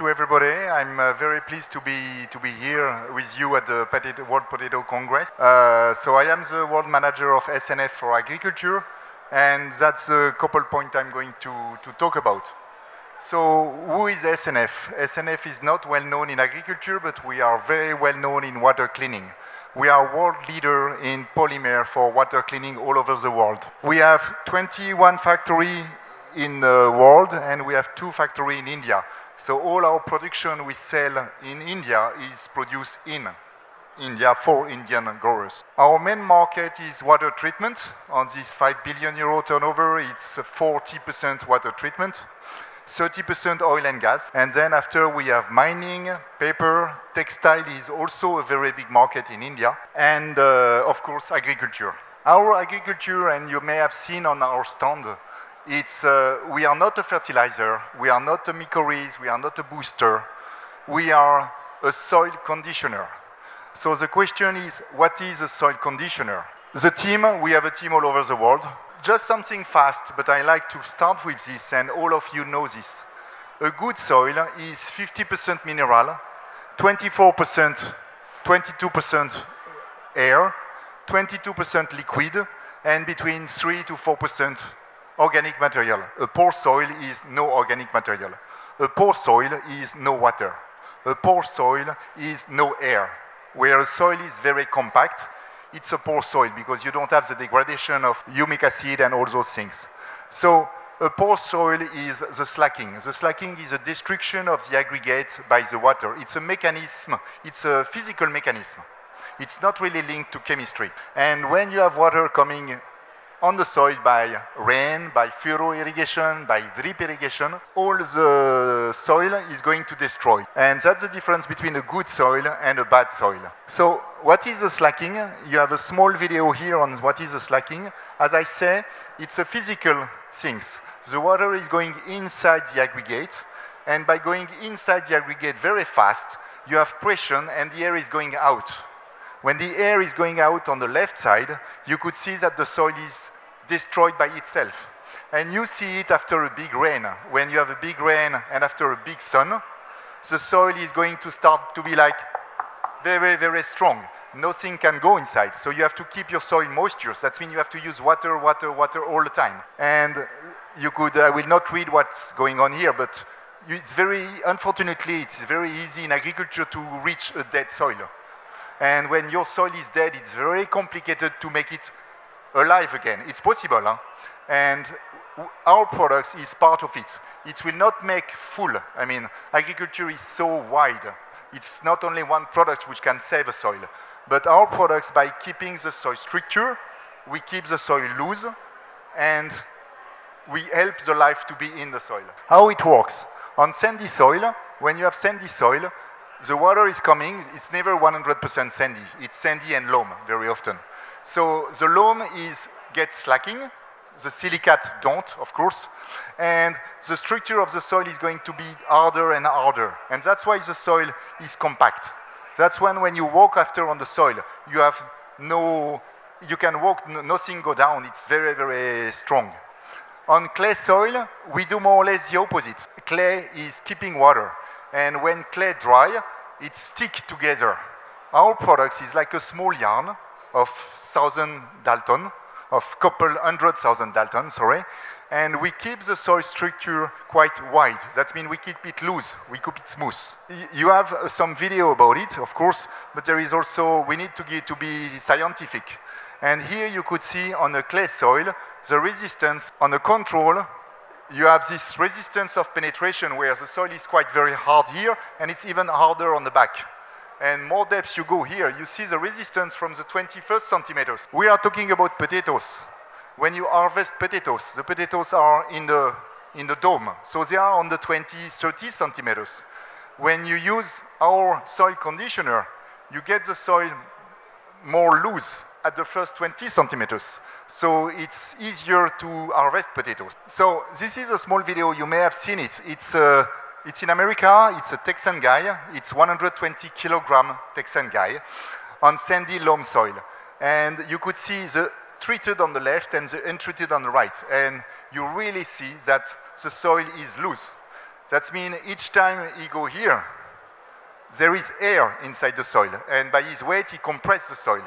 to everybody. I'm very pleased to be here with you at the World Potato Congress. So I am the World Manager of SNF for Agriculture, and that's a couple points I'm going to talk about. So who is SNF? SNF is not well known in agriculture, but we are very well known in water cleaning. We are world leader in polymer for water cleaning all over the world. We have 21 factories in the world, and we have 2 factories in India. So all our production we sell in India is produced in India for Indian growers. Our main market is water treatment. On this 5 billion euro turnover, it's 40% water treatment, 30% oil and gas. And then after we have mining, paper, textile is also a very big market in India. And of course, agriculture. Our agriculture, and you may have seen on our stand, we are not a fertilizer, we are not a mycorrhiza, we are not a booster, we are a soil conditioner. So the question is, what is a soil conditioner? The team, we have a team all over the world. Just something fast, but I like to start with this, and all of you know this. A good soil is 50% mineral, 24%, 22% air, 22% liquid, and between 3 to 4% organic material. A poor soil is no organic material. A poor soil is no water. A poor soil is no air. Where a soil is very compact, it's a poor soil because you don't have the degradation of humic acid and all those things. So a poor soil is the slacking. The slacking is a destruction of the aggregate by the water. It's a mechanism, it's a physical mechanism. It's not really linked to chemistry. And when you have water coming on the soil by rain, by furrow irrigation, by drip irrigation, all the soil is going to destroy. And that's the difference between a good soil and a bad soil. So what is the slacking? You have a small video here on what is the slacking. As I say, it's a physical thing. The water is going inside the aggregate, and by going inside the aggregate very fast, you have pressure and the air is going out. When the air is going out on the left side, you could see that the soil is destroyed by itself. And you see it after a big rain. When you have a big rain and after a big sun, the soil is going to start to be like very, very strong. Nothing can go inside. So you have to keep your soil moisture. That means you have to use water, water, water all the time. And you could, I will not read what's going on here, but unfortunately, it's very easy in agriculture to reach a dead soil. And when your soil is dead, it's very complicated to make it alive again. It's possible, huh? And our products is part of it. It will not make full. I mean, agriculture is so wide. It's not only one product which can save a soil, but our products, by keeping the soil structure, we keep the soil loose, and we help the life to be in the soil. How it works? On sandy soil, when you have sandy soil, the water is coming, it's never 100% sandy. It's sandy and loam very often. So the loam gets slacking, the silicate don't, of course, and the structure of the soil is going to be harder and harder. And that's why the soil is compact. That's when you walk after on the soil, you can walk, nothing go down, it's very, very strong. On clay soil, we do more or less the opposite. Clay is keeping water. And when clay dry, it sticks together. Our products is like a small yarn of 1,000 Dalton, of couple 100,000 Dalton, sorry. And we keep the soil structure quite wide. That means we keep it loose, we keep it smooth. You have some video about it, of course, but there is also, we need to be scientific. And here you could see on a clay soil, the resistance on the control. You have this resistance of penetration where the soil is quite very hard here, and it's even harder on the back. And more depth you go here, you see the resistance from the 21st centimeters. We are talking about potatoes. When you harvest potatoes, the potatoes are in the dome, so they are on the 20, 30 centimeters. When you use our soil conditioner, you get the soil more loose at the first 20 centimeters. So it's easier to harvest potatoes. So this is a small video, you may have seen it. It's in America, it's a Texan guy. It's 120 kilogram Texan guy on sandy loam soil. And you could see the treated on the left and the untreated on the right. And you really see that the soil is loose. That means each time he go here, there is air inside the soil, and by his weight he compresses the soil.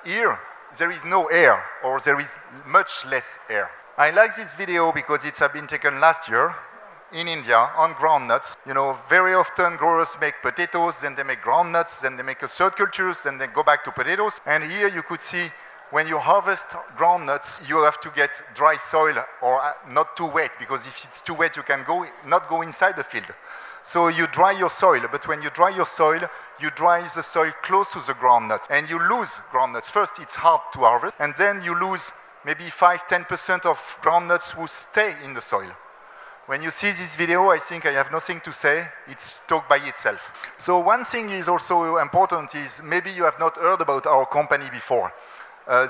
Here, there is no air, or there is much less air. I like this video because it's been taken last year in India on groundnuts. You know, very often growers make potatoes, then they make groundnuts, then they make a third cultures, then they go back to potatoes. And here you could see when you harvest groundnuts, you have to get dry soil or not too wet, because if it's too wet, you can not go inside the field. So you dry your soil, but when you dry your soil, you dry the soil close to the groundnuts, and you lose groundnuts. First, it's hard to harvest, and then you lose maybe 5–10% of groundnuts who stay in the soil. When you see this video, I think I have nothing to say. It's talked by itself. So one thing is also important is maybe you have not heard about our company before.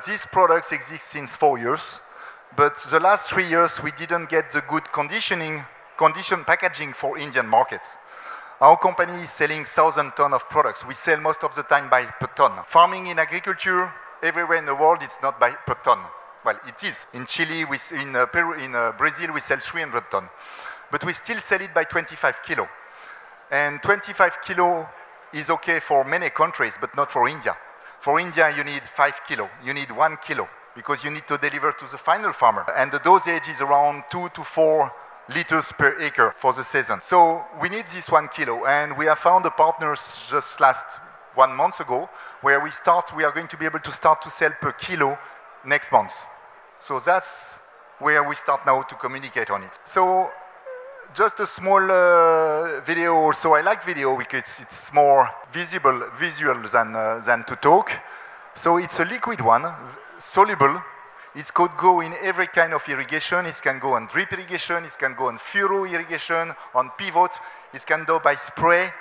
These products exist since 4 years, but the last 3 years we didn't get the good condition packaging for Indian market. Our company is selling 1,000 tons of products. We sell most of the time by per ton. Farming in agriculture, everywhere in the world, it's not by per ton. Well, it is. In Chile, in Peru, in Brazil, we sell 300 tons. But we still sell it by 25 kilo. And 25 kilo is okay for many countries, but not for India. For India, you need 5 kilo. You need 1 kilo, because you need to deliver to the final farmer. And the dosage is around 2 to 4 liters per acre for the season. So we need this 1 kilo. And we have found the partners just last 1 month ago, where we are going to be able to start to sell per kilo next month. So that's where we start now to communicate on it. So just a small video also. I like video because it's more visual than to talk. So it's a liquid one, soluble. It could go in every kind of irrigation. It can go on drip irrigation. It can go on furrow irrigation, on pivot. It can go by spray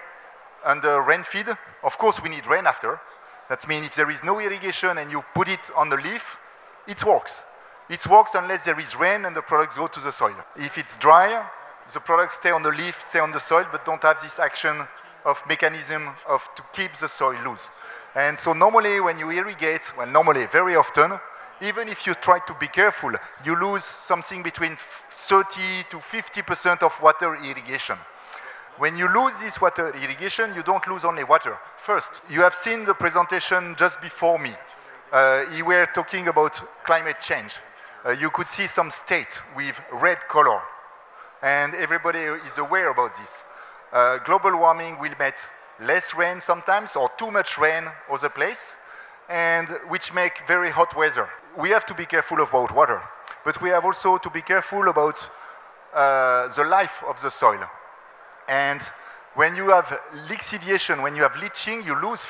under rain feed. Of course, we need rain after. That means if there is no irrigation and you put it on the leaf, it works. It works unless there is rain and the products go to the soil. If it's dry, the products stay on the leaf, stay on the soil, but don't have this action of mechanism to keep the soil loose. And so normally when you irrigate, well, normally, very often, even if you try to be careful, you lose something between 30 to 50% of water irrigation. When you lose this water irrigation, you don't lose only water. First, you have seen the presentation just before me. You were talking about climate change. You could see some state with red color, and everybody is aware about this. Global warming will make less rain sometimes, or too much rain other place, and which make very hot weather. We have to be careful about water, but we have also to be careful about the life of the soil. And when you have lixiviation, when you have leaching, you lose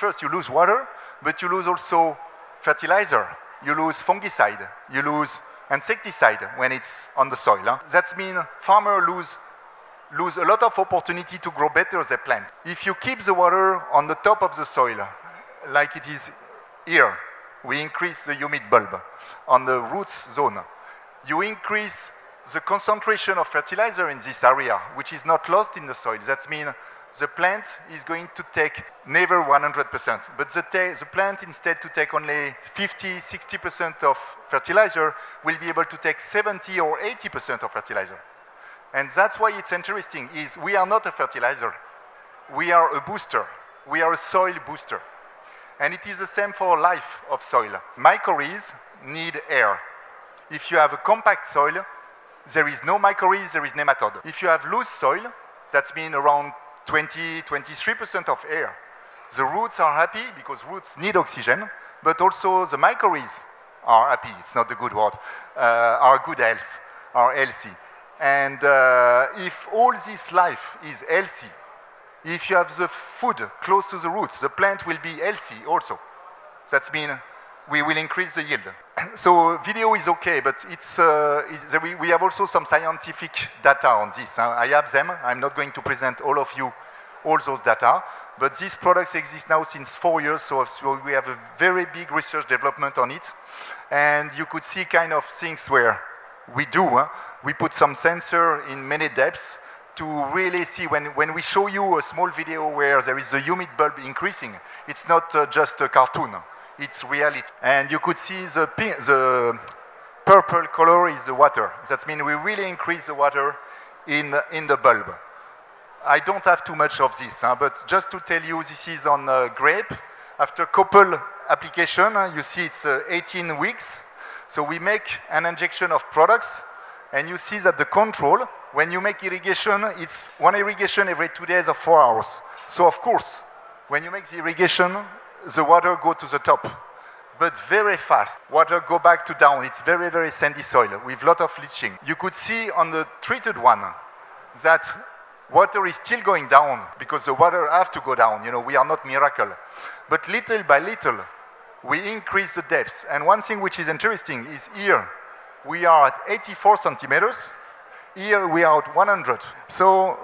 water, but you lose also fertilizer, you lose fungicide, you lose insecticide when it's on the soil. That means farmers lose a lot of opportunity to grow better their plant. If you keep the water on the top of the soil, like it is here, we increase the humid bulb on the roots zone. You increase the concentration of fertilizer in this area, which is not lost in the soil. That means the plant is going to take never 100%, but the plant, instead to take only 50–60% of fertilizer, will be able to take 70 or 80% of fertilizer. And that's why it's interesting, is we are not a fertilizer. We are a booster. We are a soil booster. And it is the same for life of soil. Mycorrhizae need air. If you have a compact soil, there is no mycorrhizae, there is nematode. If you have loose soil, that means around 20–23% of air. The roots are happy because roots need oxygen, but also the mycorrhizae are happy, it's not a good word, are good health, are healthy. And if all this life is healthy, if you have the food close to the roots, the plant will be healthy also. That means we will increase the yield. So video is okay, but we have also some scientific data on this. I have them. I'm not going to present all of you all those data, but these products exist now since 4 years, so we have a very big research development on it. And you could see kind of things where we do. We put some sensor in many depths to really see when we show you a small video where there is a humid bulb increasing, it's not just a cartoon. It's reality. And you could see the purple color is the water. That means we really increase the water in the bulb. I don't have too much of this, but just to tell you, this is on grape. After couple application, you see it's 18 weeks. So we make an injection of products, and you see that the control, when you make irrigation, it's one irrigation every 2 days or 4 hours. So of course, when you make the irrigation, the water go to the top, but very fast. Water go back to down. It's very, very sandy soil with a lot of leaching. You could see on the treated one that water is still going down because the water have to go down. We are not miracle. But little by little, we increase the depth. And one thing which is interesting is here, we are at 84 centimeters. Here we are at 100. So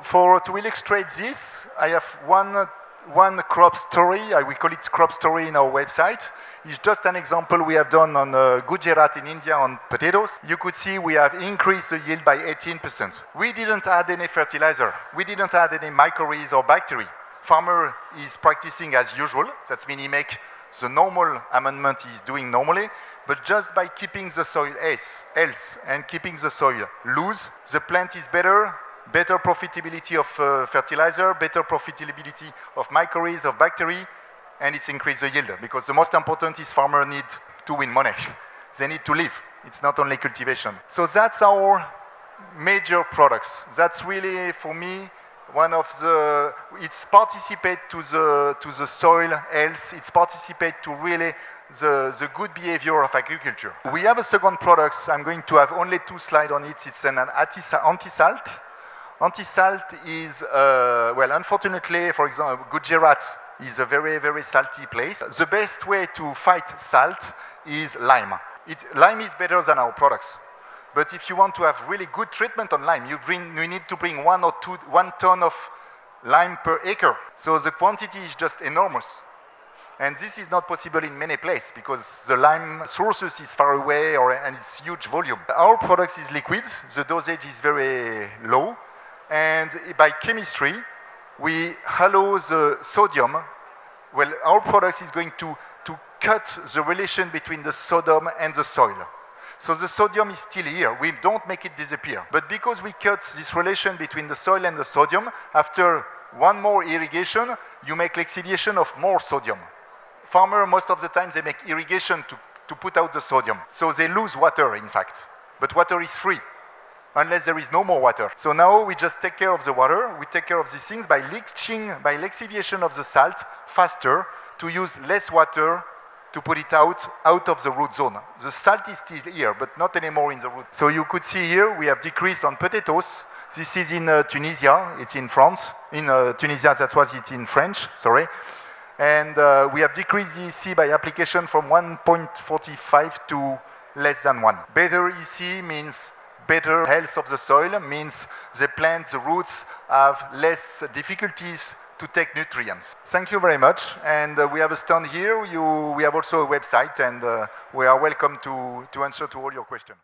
to illustrate this, I have one crop story. We call it crop story in our website. It's just an example we have done on Gujarat in India on potatoes. You could see we have increased the yield by 18%. We didn't add any fertilizer. We didn't add any mycorrhizas or bacteria. Farmer is practicing as usual. That means he make the normal amendment he's doing normally, but just by keeping the soil health and keeping the soil loose, the plant is better profitability of fertilizer, better profitability of mycorrhizas, of bacteria, and it's increased the yield. Because the most important is farmer need to win money. They need to live. It's not only cultivation. So that's our major products. That's really, for me, one of the, it's participate to the soil health, it's participate to really the good behavior of agriculture. We have a second product, I'm going to have only 2 slides on it, it's an anti-salt. Anti-salt is, well, unfortunately, for example, Gujarat is a very, very salty place. The best way to fight salt is lime. Lime is better than our products. But if you want to have really good treatment on lime, you need to bring 1 ton of lime per acre. So the quantity is just enormous. And this is not possible in many places because the lime sources is far away and it's huge volume. Our product is liquid, the dosage is very low, and by chemistry, we allow the sodium. Well, our product is going to cut the relation between the sodium and the soil. So the sodium is still here. We don't make it disappear. But because we cut this relation between the soil and the sodium, after one more irrigation, you make lixiviation of more sodium. Farmer, most of the time, they make irrigation to put out the sodium. So they lose water, in fact. But water is free, unless there is no more water. So now we just take care of the water. We take care of these things by lixiviation of the salt faster, to use less water to put it out of the root zone. The salt is still here, but not anymore in the root. So you could see here, we have decreased on potatoes. This is in Tunisia, it's in France. In Tunisia, that's what it's in French, sorry. And we have decreased the EC by application from 1.45 to less than 1. Better EC means better health of the soil, means the plant, the roots have less difficulties to take nutrients. Thank you very much. And we have a stand here. We have also a website, and we are welcome to answer to all your questions.